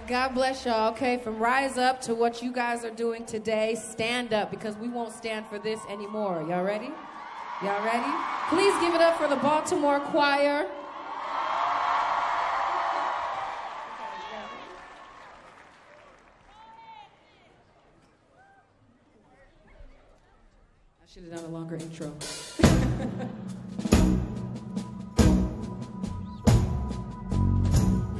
God bless y'all. Okay, from Rise Up to what you guys are doing today, stand up, because we won't stand for this anymore. Y'all ready? Y'all ready? Please give it up for the Baltimore Choir. Should have done a longer intro.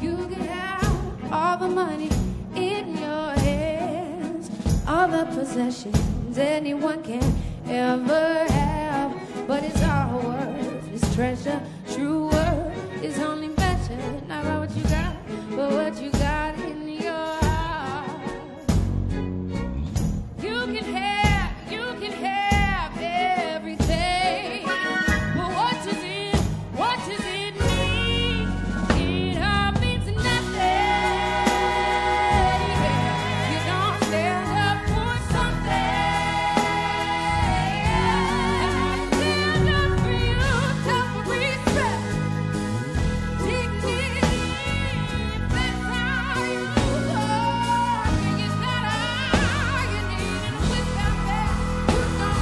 You can have all the money in your hands, all the possessions anyone can ever have, but it's all worth its treasure. True worth is only measured not by what you got, but what you got in your heart. You can have everything, but what does it mean? It all means nothing. You don't stand up for something. And I stand up for you, self-respect, dignity. That's how you talk. And you got all you need, and without that, you don't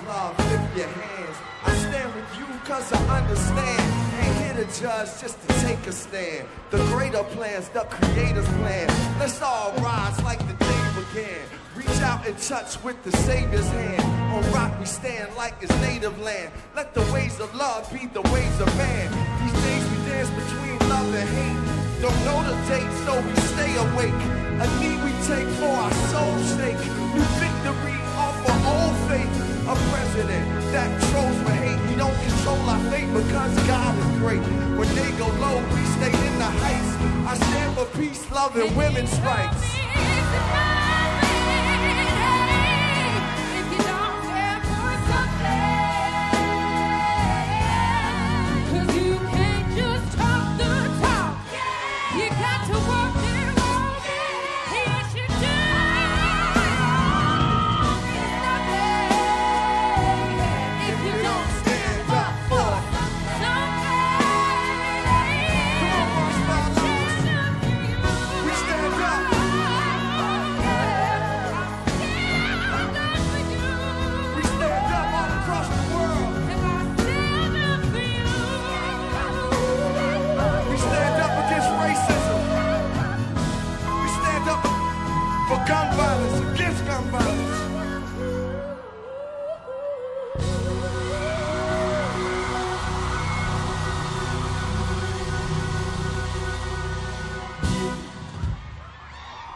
Love, lift your hands. I stand with you cause I understand. Ain't here to judge, just to take a stand. The greater plans, the creator's plan. Let's all rise like the day began. Reach out and touch with the Savior's hand. On rock we stand like his native land. Let the ways of love be the ways of man. These days we dance between love and hate. Don't know the date, so we stay awake. A knee we take for our soul's sake. New victory off of old faith. A president that controls for hate. We don't control our fate because God is great. When they go low, we stay in the heights. I stand for peace, love, and women's rights. If you don't stand for something, 'cause you can't just talk the talk. You got to walk it, walk it. Yes, you do. If you don't stand up for We stand up. We stand up all across the world. We stand up against racism. We stand up for gun violence, against gun violence.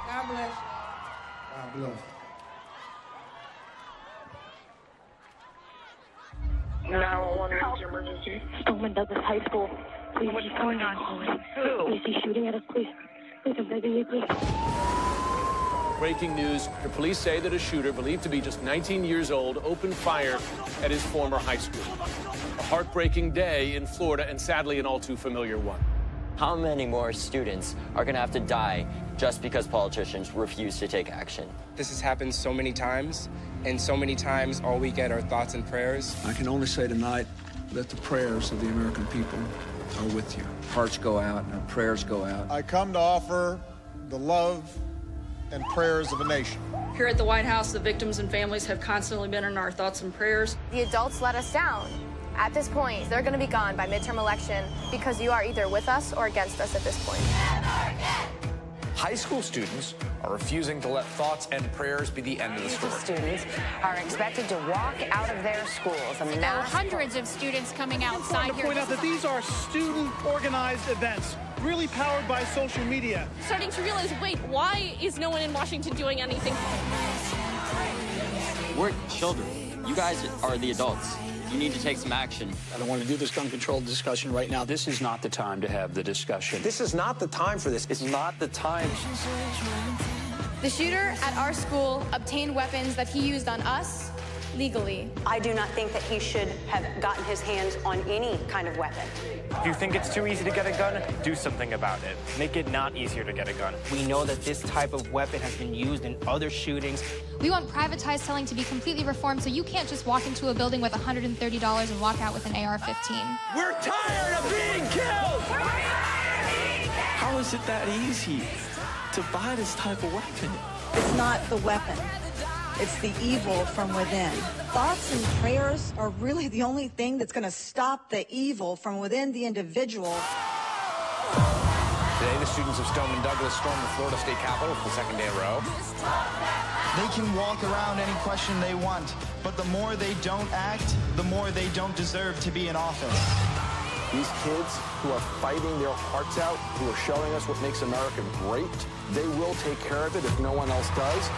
God bless you. God bless. 911, what's your emergency? Stoneman Douglas High School. Please, What's he's going coming on? in. Please, he's shooting at us. Please, I'm begging you, please. Breaking news, the police say that a shooter, believed to be just 19 years old, opened fire at his former high school. A heartbreaking day in Florida, and sadly an all too familiar one. How many more students are going to have to die just because politicians refuse to take action? This has happened so many times, and so many times all we get are thoughts and prayers. I can only say tonight that the prayers of the American people are with you. Hearts go out and our prayers go out. I come to offer the love and prayers of a nation. Here at the White House, the victims and families have constantly been in our thoughts and prayers. The adults let us down. At this point, they're going to be gone by midterm election because you are either with us or against us at this point. High school students are refusing to let thoughts and prayers be the end of the story. Students are expected to walk out of their schools. Hundreds of students coming outside here. To point out that these are student-organized events, really powered by social media. Starting to realize, wait, why is no one in Washington doing anything? We're children. You guys are the adults. You need to take some action. I don't want to do this gun control discussion right now. This is not the time to have the discussion. This is not the time for this. It's not the time. The shooter at our school obtained weapons that he used on us legally. I do not think that he should have gotten his hands on any kind of weapon. If you think it's too easy to get a gun, do something about it. Make it not easier to get a gun. We know that this type of weapon has been used in other shootings. We want privatized selling to be completely reformed, so you can't just walk into a building with $130 and walk out with an AR-15. We're tired of being killed! How is it that easy to buy this type of weapon? It's not the weapon. It's the evil from within. Thoughts and prayers are really the only thing that's going to stop the evil from within the individual. Today, the students of Stoneman Douglas stormed the Florida State Capitol for the second day in a row. They can walk around any question they want, but the more they don't act, the more they don't deserve to be in office. These kids who are fighting their hearts out, who are showing us what makes America great, they will take care of it if no one else does.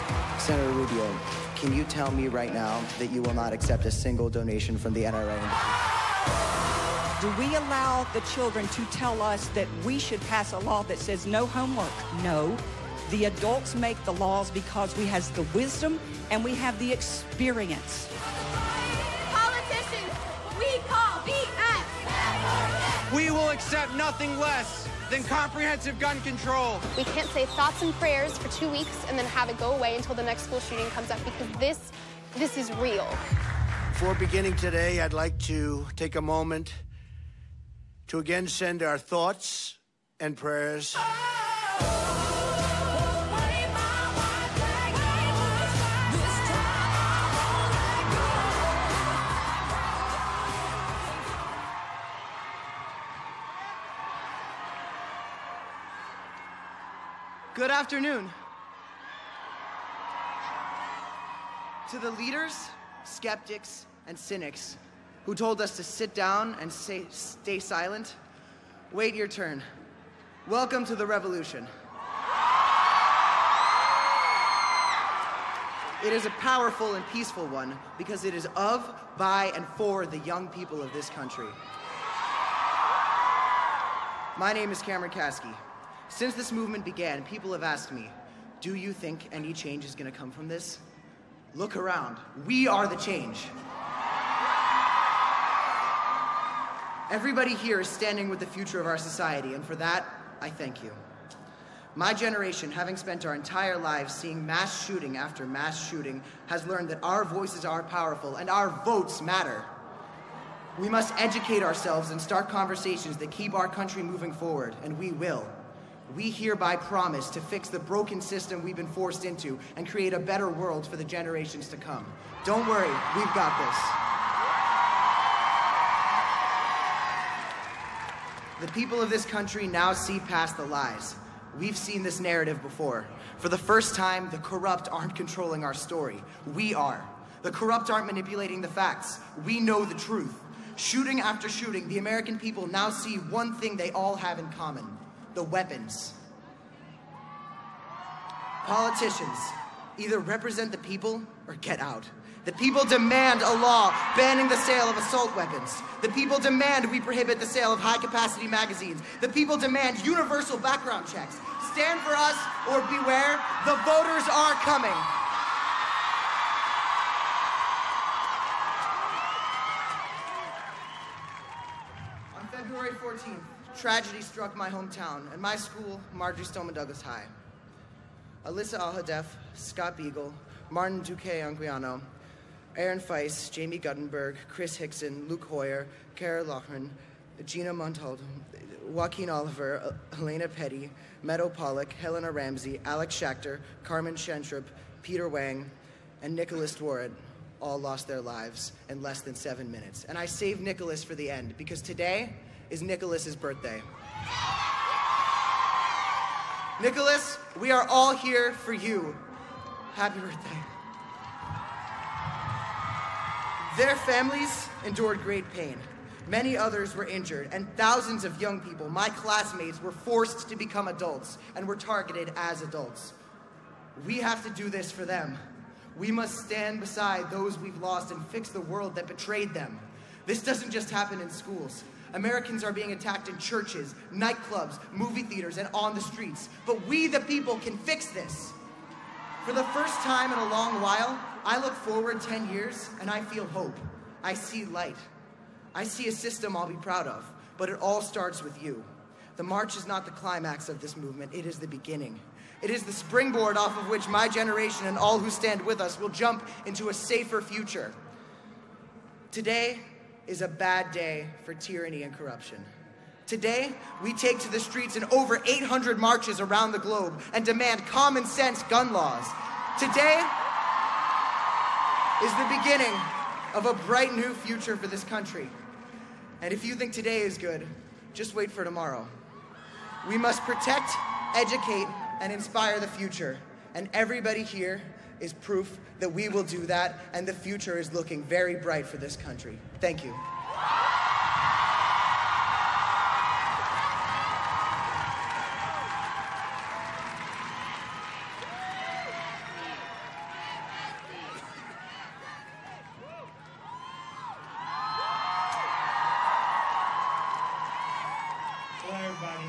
Senator Rubio, can you tell me right now that you will not accept a single donation from the NRA? Do we allow the children to tell us that we should pass a law that says no homework? No. The adults make the laws because we have the wisdom and we have the experience. Politicians, we call BS. We will accept nothing less than comprehensive gun control. We can't say thoughts and prayers for 2 weeks and then have it go away until the next school shooting comes up, because this is real. Before beginning today, I'd like to take a moment to again send our thoughts and prayers Good afternoon. To the leaders, skeptics, and cynics who told us to sit down and stay silent, wait your turn. Welcome to the revolution. It is a powerful and peaceful one because it is of, by, and for the young people of this country. My name is Cameron Kasky. Since this movement began, people have asked me, do you think any change is going to come from this? Look around. We are the change. Everybody here is standing with the future of our society, and for that, I thank you. My generation, having spent our entire lives seeing mass shooting after mass shooting, has learned that our voices are powerful and our votes matter. We must educate ourselves and start conversations that keep our country moving forward, and we will. We hereby promise to fix the broken system we've been forced into and create a better world for the generations to come. Don't worry, we've got this. The people of this country now see past the lies. We've seen this narrative before. For the first time, the corrupt aren't controlling our story. We are. The corrupt aren't manipulating the facts. We know the truth. Shooting after shooting, the American people now see one thing they all have in common: the weapons. Politicians, either represent the people or get out. The people demand a law banning the sale of assault weapons. The people demand we prohibit the sale of high-capacity magazines. The people demand universal background checks. Stand for us or beware, the voters are coming. On February 14th, tragedy struck my hometown and my school, Marjory Stoneman Douglas High. Alyssa Al-Hadef, Scott Beagle, Martin Duque-Anguiano, Aaron Feist, Jamie Guttenberg, Chris Hickson, Luke Hoyer, Kara Loughran, Gina Montaldo, Joaquin Oliver, Helena Petty, Meadow Pollock, Helena Ramsey, Alex Schachter, Carmen Schentrup, Peter Wang, and Nicholas Dworet all lost their lives in less than 7 minutes. And I saved Nicholas for the end because today is Nicholas's birthday. Nicholas, we are all here for you. Happy birthday. Their families endured great pain. Many others were injured, and thousands of young people, my classmates, were forced to become adults and were targeted as adults. We have to do this for them. We must stand beside those we've lost and fix the world that betrayed them. This doesn't just happen in schools. Americans are being attacked in churches, nightclubs, movie theaters, and on the streets. But we, the people, can fix this. For the first time in a long while, I look forward 10 years and I feel hope. I see light. I see a system I'll be proud of, but it all starts with you. The march is not the climax of this movement, it is the beginning. It is the springboard off of which my generation and all who stand with us will jump into a safer future. Today is a bad day for tyranny and corruption. Today, we take to the streets in over 800 marches around the globe and demand common sense gun laws. Today is the beginning of a bright new future for this country. And if you think today is good, just wait for tomorrow. We must protect, educate, and inspire the future. And everybody here is proof that we will do that, and the future is looking very bright for this country. Thank you. Hello, everybody.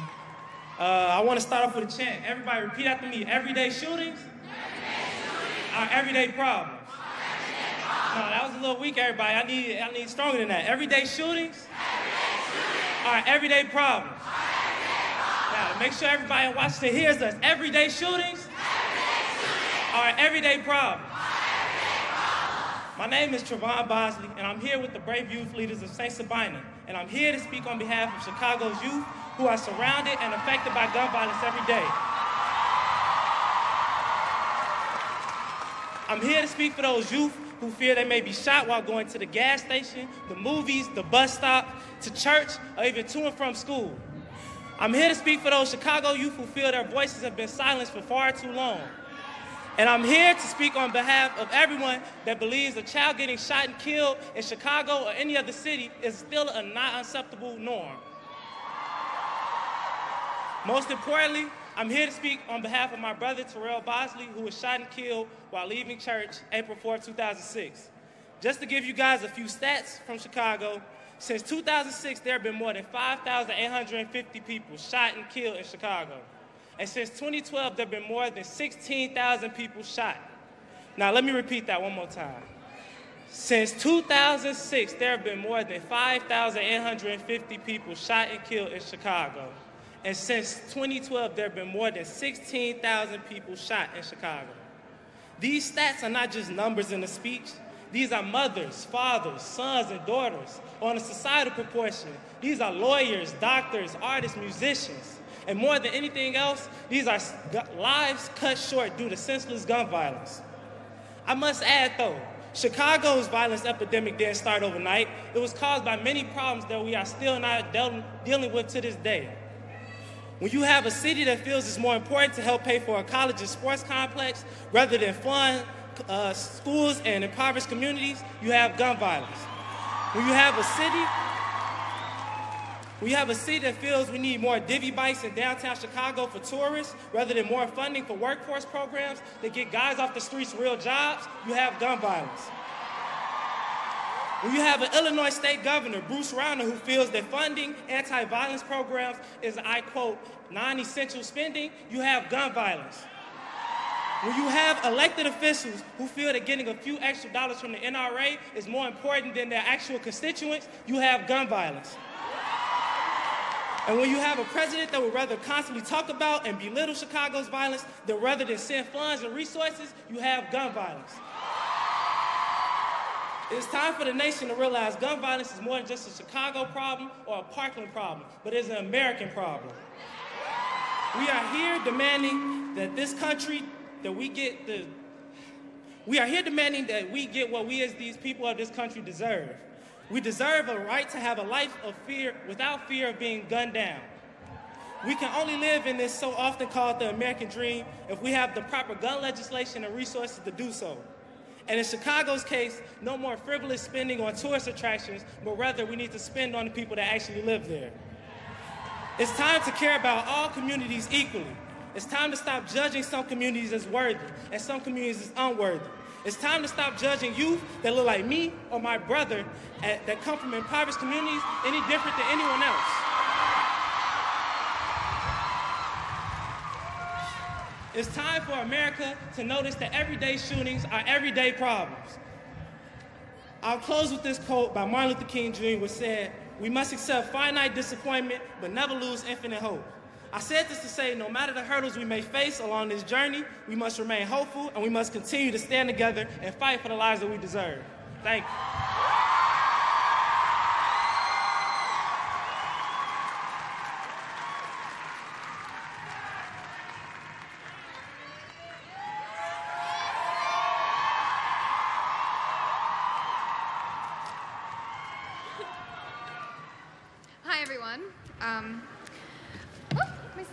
I want to start off with a chant. Everybody repeat after me. Everyday shootings are everyday problems. No, that was a little weak, everybody. I need stronger than that. Everyday shootings are everyday problems. Now, make sure everybody in Washington hears us. Everyday shootings are everyday problems. My name is Trevon Bosley, and I'm here with the brave youth leaders of St. Sabina, and I'm here to speak on behalf of Chicago's youth who are surrounded and affected by gun violence every day. I'm here to speak for those youth who fear they may be shot while going to the gas station, the movies, the bus stop, to church, or even to and from school. I'm here to speak for those Chicago youth who feel their voices have been silenced for far too long. And I'm here to speak on behalf of everyone that believes a child getting shot and killed in Chicago or any other city is still a not acceptable norm. Most importantly, I'm here to speak on behalf of my brother Terrell Bosley, who was shot and killed while leaving church April 4, 2006. Just to give you guys a few stats from Chicago, since 2006, there have been more than 5,850 people shot and killed in Chicago. And since 2012, there have been more than 16,000 people shot. Now, let me repeat that one more time. Since 2006, there have been more than 5,850 people shot and killed in Chicago. And since 2012, there have been more than 16,000 people shot in Chicago. These stats are not just numbers in a speech. These are mothers, fathers, sons, and daughters. On a societal proportion, these are lawyers, doctors, artists, musicians. And more than anything else, these are lives cut short due to senseless gun violence. I must add, though, Chicago's violence epidemic didn't start overnight. It was caused by many problems that we are still not dealing with to this day. When you have a city that feels it's more important to help pay for a college and sports complex rather than fund schools and impoverished communities, you have gun violence. When you have a city that feels we need more divvy bikes in downtown Chicago for tourists rather than more funding for workforce programs that get guys off the streets real jobs, you have gun violence. When you have an Illinois state governor, Bruce Rauner, who feels that funding anti-violence programs is, I quote, non-essential spending, you have gun violence. When you have elected officials who feel that getting a few extra dollars from the NRA is more important than their actual constituents, you have gun violence. And when you have a president that would rather constantly talk about and belittle Chicago's violence than rather than send funds and resources, you have gun violence. It's time for the nation to realize gun violence is more than just a Chicago problem or a Parkland problem, but it's an American problem. We are here demanding that this country, we are here demanding that we get what we as these people of this country deserve. We deserve a right to have a life of fear without fear of being gunned down. We can only live in this so often called the American dream if we have the proper gun legislation and resources to do so. And in Chicago's case, no more frivolous spending on tourist attractions, but rather we need to spend on the people that actually live there. It's time to care about all communities equally. It's time to stop judging some communities as worthy and some communities as unworthy. It's time to stop judging youth that look like me or my brother that come from impoverished communities any different than anyone else. It's time for America to notice that everyday shootings are everyday problems. I'll close with this quote by Martin Luther King Jr., which said, "We must accept finite disappointment, but never lose infinite hope." I said this to say, no matter the hurdles we may face along this journey, we must remain hopeful and we must continue to stand together and fight for the lives that we deserve. Thank you. Hi, everyone. My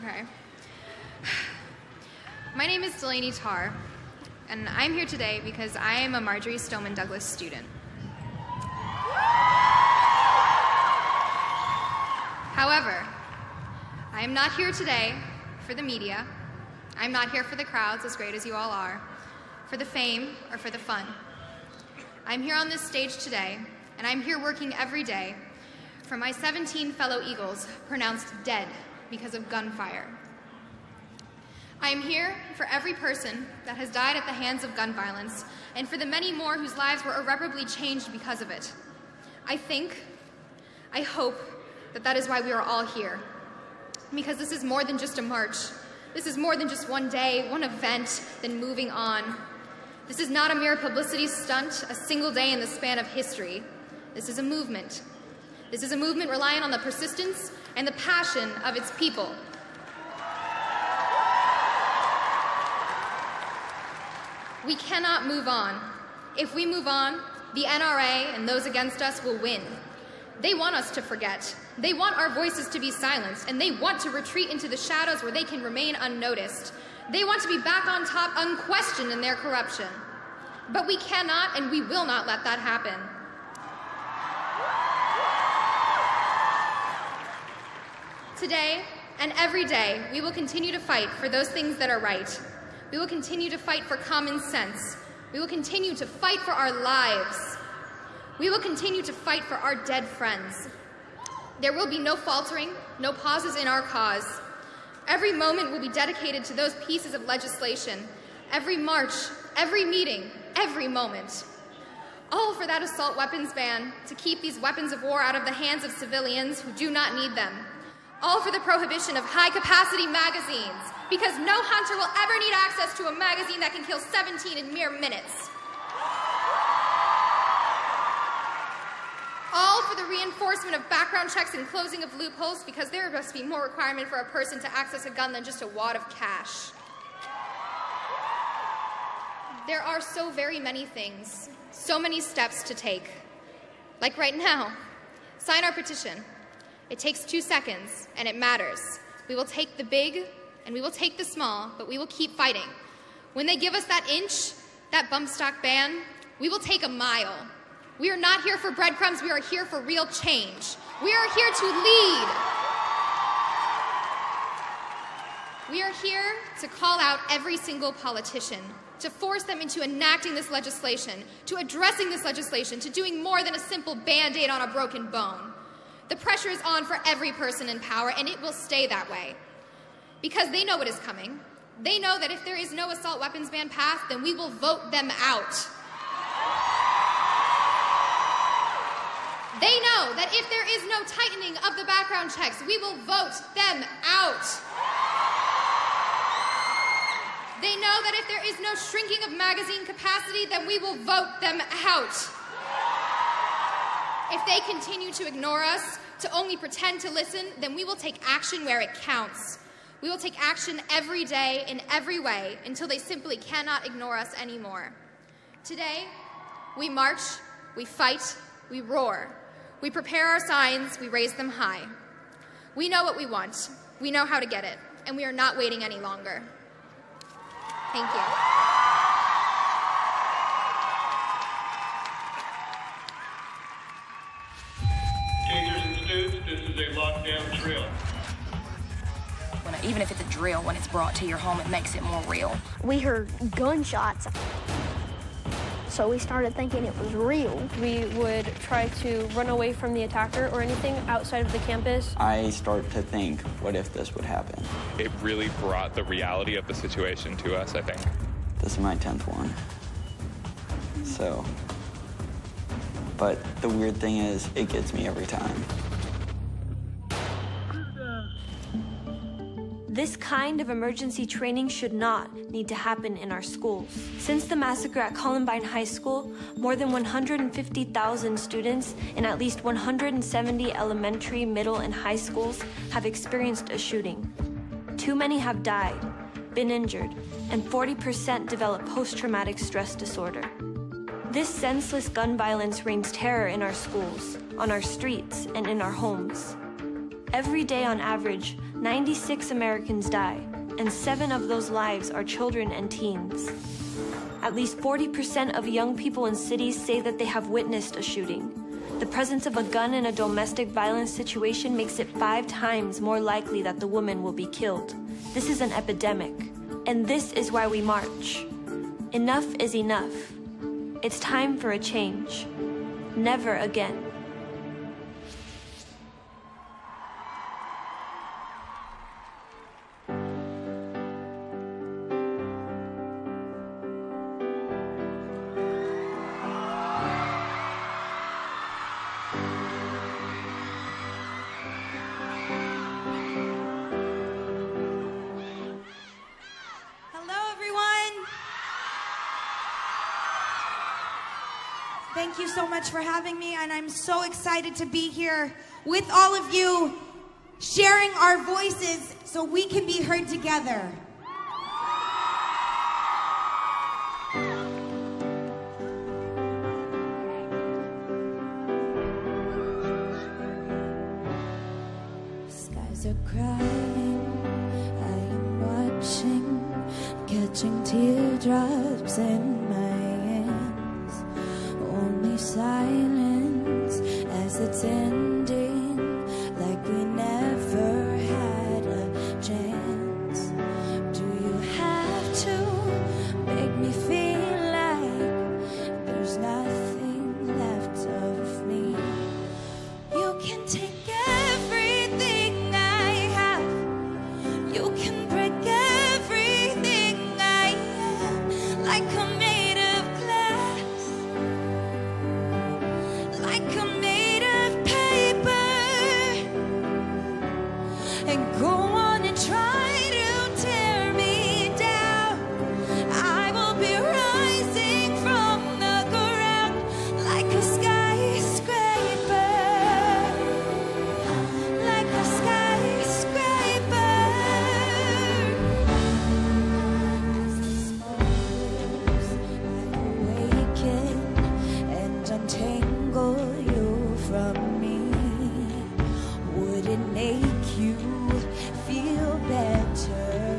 Okay. My name is Delaney Tarr, and I'm here today because I am a Marjory Stoneman Douglas student. However, I am not here today for the media. I'm not here for the crowds, as great as you all are, for the fame, or for the fun. I'm here on this stage today, and I'm here working every day for my 17 fellow Eagles pronounced dead because of gunfire. I am here for every person that has died at the hands of gun violence, and for the many more whose lives were irreparably changed because of it. I hope that is why we are all here. Because this is more than just a march. This is more than just one day, one event, then moving on. This is not a mere publicity stunt, a single day in the span of history. This is a movement. This is a movement relying on the persistence and the passion of its people. We cannot move on. If we move on, the NRA and those against us will win. They want us to forget. They want our voices to be silenced, and they want to retreat into the shadows where they can remain unnoticed. They want to be back on top, unquestioned in their corruption. But we cannot and we will not let that happen. Today and every day, we will continue to fight for those things that are right. We will continue to fight for common sense. We will continue to fight for our lives. We will continue to fight for our dead friends. There will be no faltering, no pauses in our cause. Every moment will be dedicated to those pieces of legislation. Every march, every meeting, every moment. All for that assault weapons ban to keep these weapons of war out of the hands of civilians who do not need them. All for the prohibition of high-capacity magazines, because no hunter will ever need access to a magazine that can kill 17 in mere minutes. All for the reinforcement of background checks and closing of loopholes, because there must be more requirement for a person to access a gun than just a wad of cash. There are so very many things, so many steps to take. Like right now, sign our petition. It takes 2 seconds, and it matters. We will take the big, and we will take the small, but we will keep fighting. When they give us that inch, that bump stock ban, we will take a mile. We are not here for breadcrumbs, we are here for real change. We are here to lead. We are here to call out every single politician, to force them into enacting this legislation, to addressing this legislation, to doing more than a simple Band-Aid on a broken bone. The pressure is on for every person in power, and it will stay that way. Because they know what is coming. They know that if there is no assault weapons ban passed, then we will vote them out. They know that if there is no tightening of the background checks, we will vote them out. They know that if there is no shrinking of magazine capacity, then we will vote them out. If they continue to ignore us, to only pretend to listen, then we will take action where it counts. We will take action every day in every way until they simply cannot ignore us anymore. Today, we march, we fight, we roar. We prepare our signs, we raise them high. We know what we want, we know how to get it, and we are not waiting any longer. Thank you. Teachers and students, this is a lockdown drill. Even if it's a drill, when it's brought to your home, it makes it more real. We heard gunshots, so we started thinking it was real. We would try to run away from the attacker or anything outside of the campus. I start to think, what if this would happen? It really brought the reality of the situation to us, I think. This is my 10th one. So, but the weird thing is, it gets me every time. This kind of emergency training should not need to happen in our schools. Since the massacre at Columbine High School, more than 150,000 students in at least 170 elementary, middle, and high schools have experienced a shooting. Too many have died, been injured, and 40% develop post-traumatic stress disorder. This senseless gun violence reigns terror in our schools, on our streets, and in our homes. Every day on average, 96 Americans die, and 7 of those lives are children and teens. At least 40% of young people in cities say that they have witnessed a shooting. The presence of a gun in a domestic violence situation makes it 5 times more likely that the woman will be killed. This is an epidemic, and this is why we march. Enough is enough. It's time for a change. Never again. Thank you so much for having me, and I'm so excited to be here with all of you, sharing our voices so we can be heard together. Skies are crying, I am watching, catching teardrops in my hands. Only silence as it's ending, like we never had a chance. Do you have to make me feel like there's nothing left of me? You can take everything I have, you can break everything I am, like I'm made of glass, like I'm made of paper, and go on and try to tear me down. I will be rising from the ground like a skyscraper, like a skyscraper. As the smoke moves, I awaken and untangle you from me. Would it make you feel better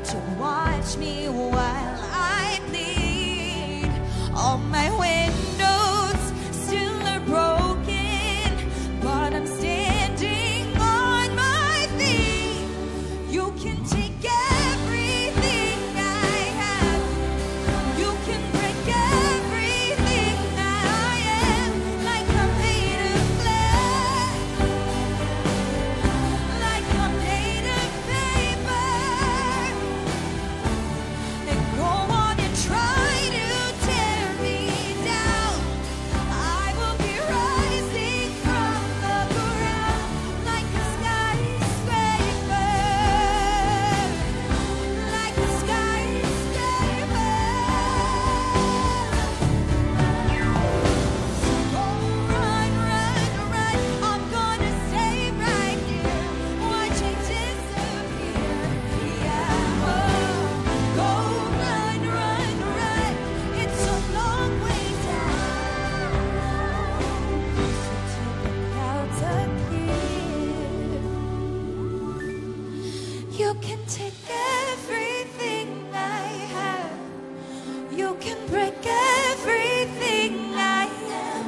to watch me while I bleed? All my windows still are broken, but I'm standing on my feet. You can take everything I have, you can break everything I am, like I'm made of glass, like I'm made of paper, and go on and try to tear me down. I will be rising from the ground like a skyscraper, like a skyscraper. So run, run, run, I'm gonna stay right here, watch it disappear. Yeah, oh, go run, run, run, it's a long way down. So till the clouds appear, you can take everything I have, you can break everything I am,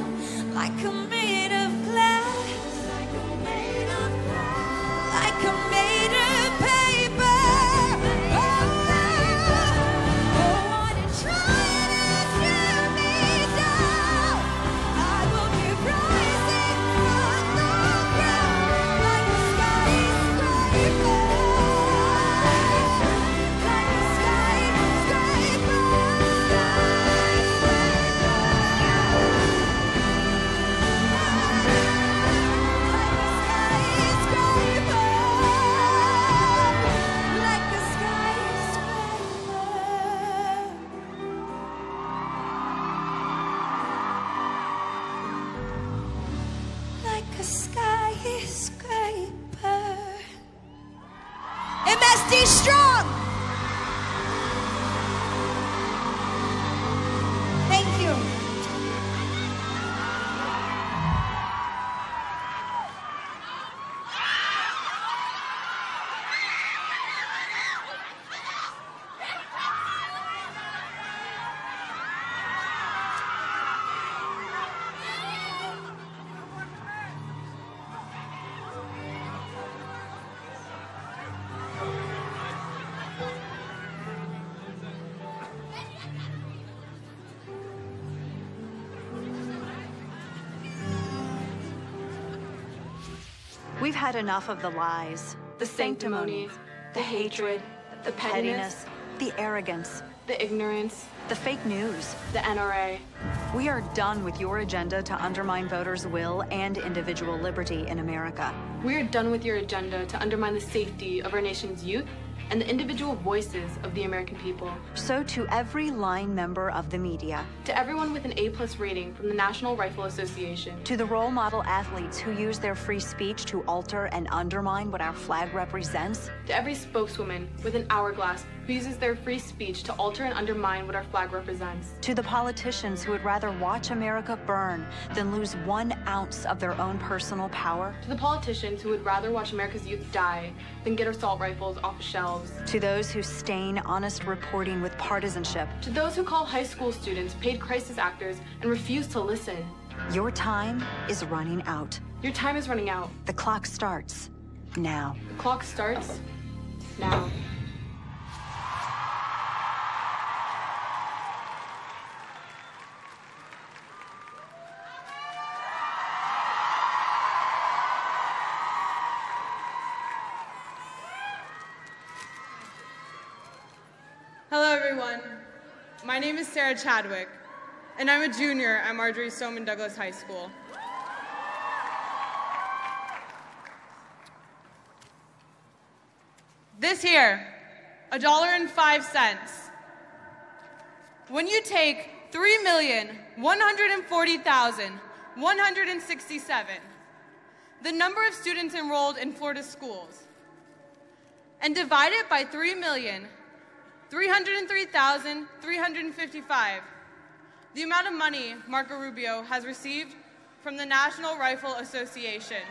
like I'm made of glass, like I'm made of glass, like I'm made of paper. Go on and try to tear me down. I will be rising from the ground like a skyscraper, like a skyscraper. Like a skyscraper, like a skyscraper. MSD strong. Thank you. We've had enough of the lies, the sanctimony, the hatred, the pettiness, the arrogance, the ignorance, the fake news, the NRA. We are done with your agenda to undermine voters' will and individual liberty in America. We are done with your agenda to undermine the safety of our nation's youth and the individual voices of the American people. So to every line member of the media, to everyone with an A+ rating from the National Rifle Association, to the role model athletes who use their free speech to alter and undermine what our flag represents, to every spokeswoman with an hourglass who uses their free speech to alter and undermine what our flag represents, to the politicians who would rather watch America burn than lose 1 ounce of their own personal power, to the politicians who would rather watch America's youth die than get assault rifles off the shelves, to those who stain honest reporting with partisanship, to those who call high school students paid crisis actors and refuse to listen. Your time is running out. Your time is running out. The clock starts now. The clock starts now. Hello, everyone. My name is Sarah Chadwick, and I'm a junior at Marjorie Stoneman Douglas High School. This here, $1.05. When you take 3,140,167, the number of students enrolled in Florida schools, and divide it by 303,355, the amount of money Marco Rubio has received from the National Rifle Association.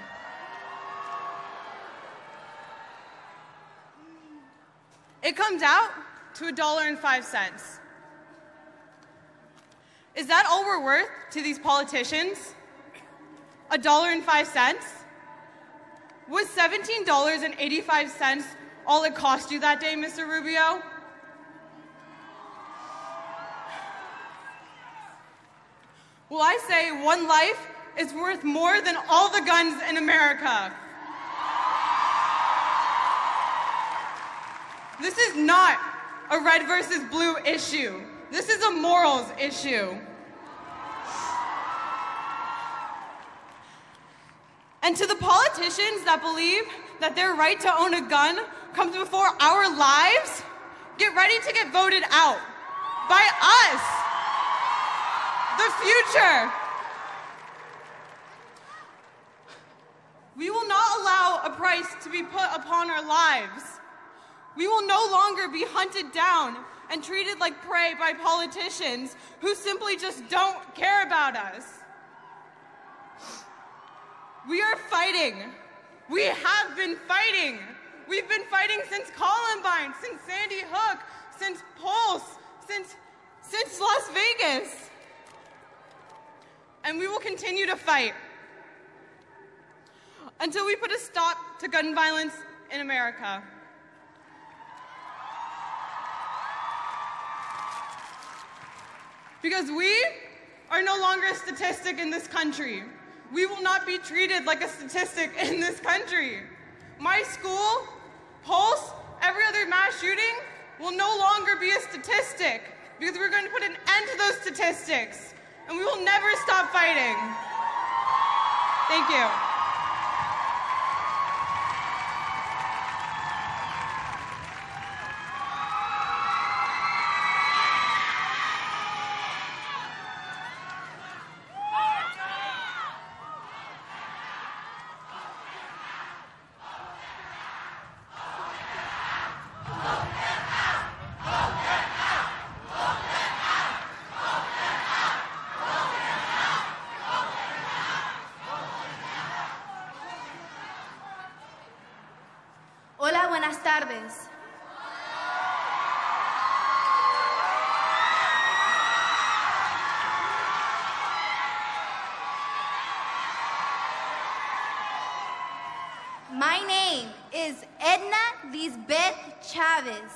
It comes out to $1.05. Is that all we're worth to these politicians? $1.05? Was $17.85 all it cost you that day, Mr. Rubio? Well, I say one life is worth more than all the guns in America. This is not a red versus blue issue. This is a morals issue. And to the politicians that believe that their right to own a gun comes before our lives, get ready to get voted out by us, the future. We will not allow a price to be put upon our lives. We will no longer be hunted down and treated like prey by politicians who simply just don't care about us. We are fighting. We have been fighting. We've been fighting since Columbine, since Sandy Hook, since Pulse, since Las Vegas. And we will continue to fight until we put a stop to gun violence in America. Because we are no longer a statistic in this country. We will not be treated like a statistic in this country. My school, Pulse, every other mass shooting will no longer be a statistic because we're going to put an end to those statistics and we will never stop fighting. Thank you. Hola, buenas tardes. My name is Edna Lisbeth Chavez,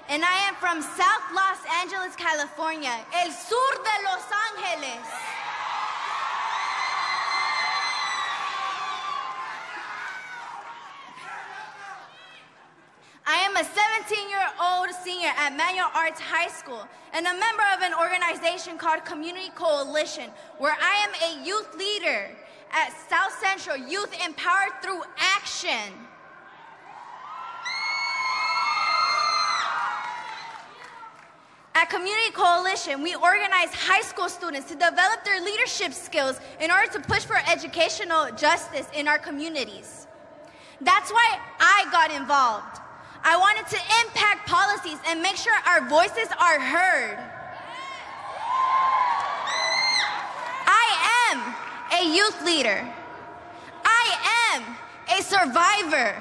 and I am from South Los Angeles, California, el sur de Los Ángeles. senior at Manual Arts High School and a member of an organization called Community Coalition, where I am a youth leader at South Central Youth Empowered Through Action. At Community Coalition, we organize high school students to develop their leadership skills in order to push for educational justice in our communities. That's why I got involved. I wanted to impact policies and make sure our voices are heard. I am a youth leader. I am a survivor.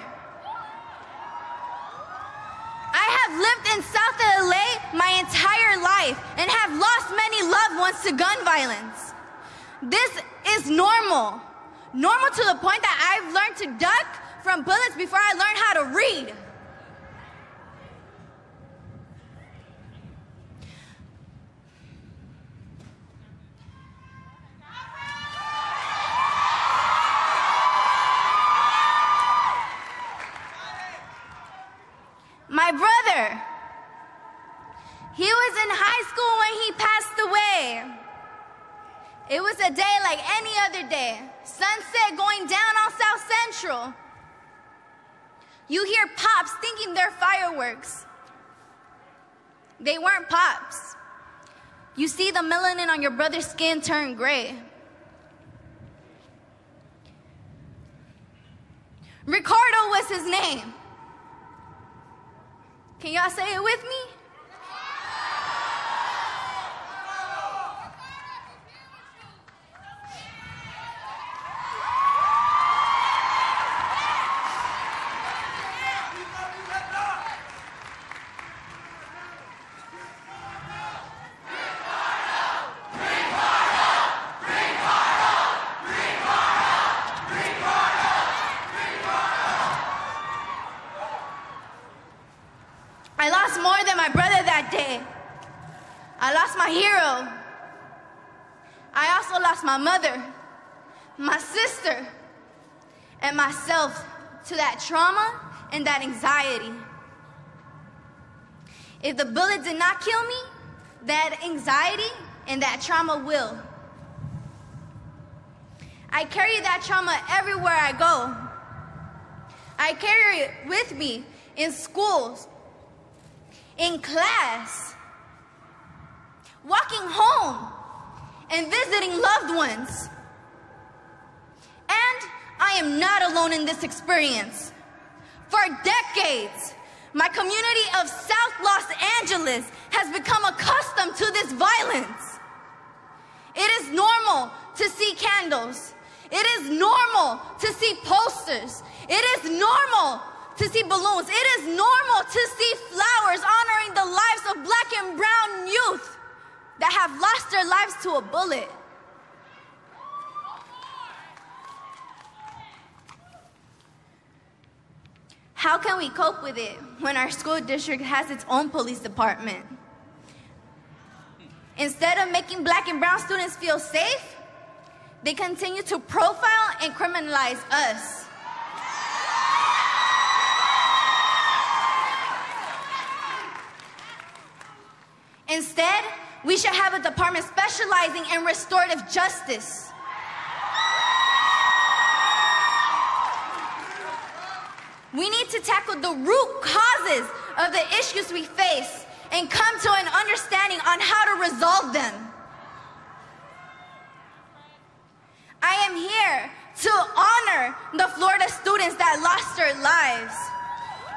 I have lived in South LA my entire life and have lost many loved ones to gun violence. This is normal. Normal to the point that I've learned to duck from bullets before I learned how to read. My brother, he was in high school when he passed away. It was a day like any other day. Sunset going down on South Central. You hear pops thinking they're fireworks. They weren't pops. You see the melanin on your brother's skin turn gray. Ricardo was his name. Can y'all say it with me? I lost more than my brother that day. I lost my hero. I also lost my mother, my sister, and myself to that trauma and that anxiety. If the bullet did not kill me, that anxiety and that trauma will. I carry that trauma everywhere I go. I carry it with me in schools, in class, walking home, and visiting loved ones. And I am not alone in this experience. For decades, my community of South Los Angeles has become accustomed to this violence. It is normal to see candles. It is normal to see posters. It is normal to see balloons. It is normal to see flowers honoring the lives of black and brown youth that have lost their lives to a bullet. How can we cope with it when our school district has its own police department? Instead of making black and brown students feel safe, they continue to profile and criminalize us. Instead, we should have a department specializing in restorative justice. We need to tackle the root causes of the issues we face and come to an understanding on how to resolve them. I am here to honor the Florida students that lost their lives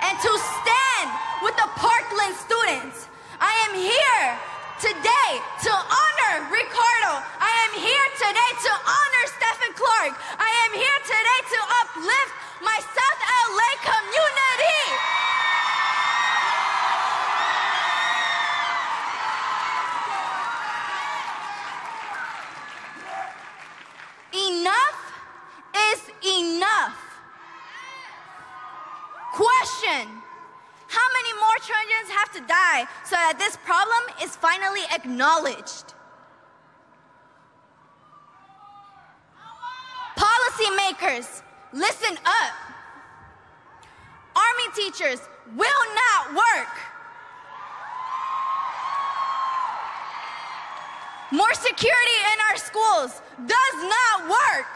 and to stand with the Parkland students. I am here today to honor Ricardo. I am here today to honor Stephen Clark. I am here today to uplift my South LA community. Enough is enough. Question: how many more children have to die so that this problem is finally acknowledged? Policymakers, listen up. Army teachers will not work. More security in our schools does not work.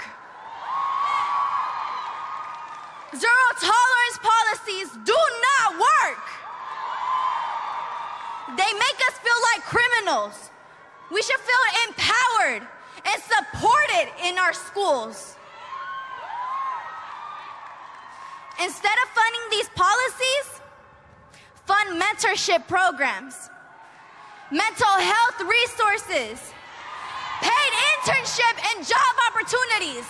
Zero tolerance policies do not work. They make us feel like criminals. We should feel empowered and supported in our schools. Instead of funding these policies, fund mentorship programs, mental health resources, paid internship and job opportunities.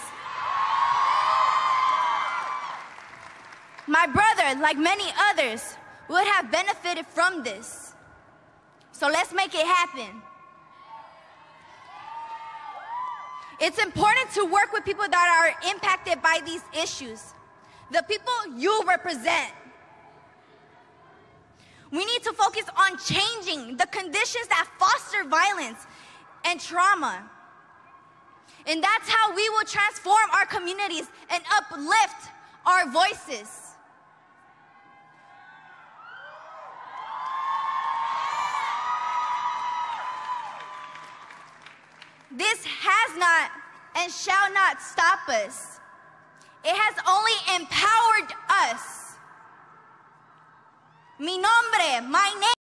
My brother, like many others, would have benefited from this. So let's make it happen. It's important to work with people that are impacted by these issues, the people you represent. We need to focus on changing the conditions that foster violence and trauma. And that's how we will transform our communities and uplift our voices. This has not and shall not stop us. It has only empowered us. Mi nombre, my name.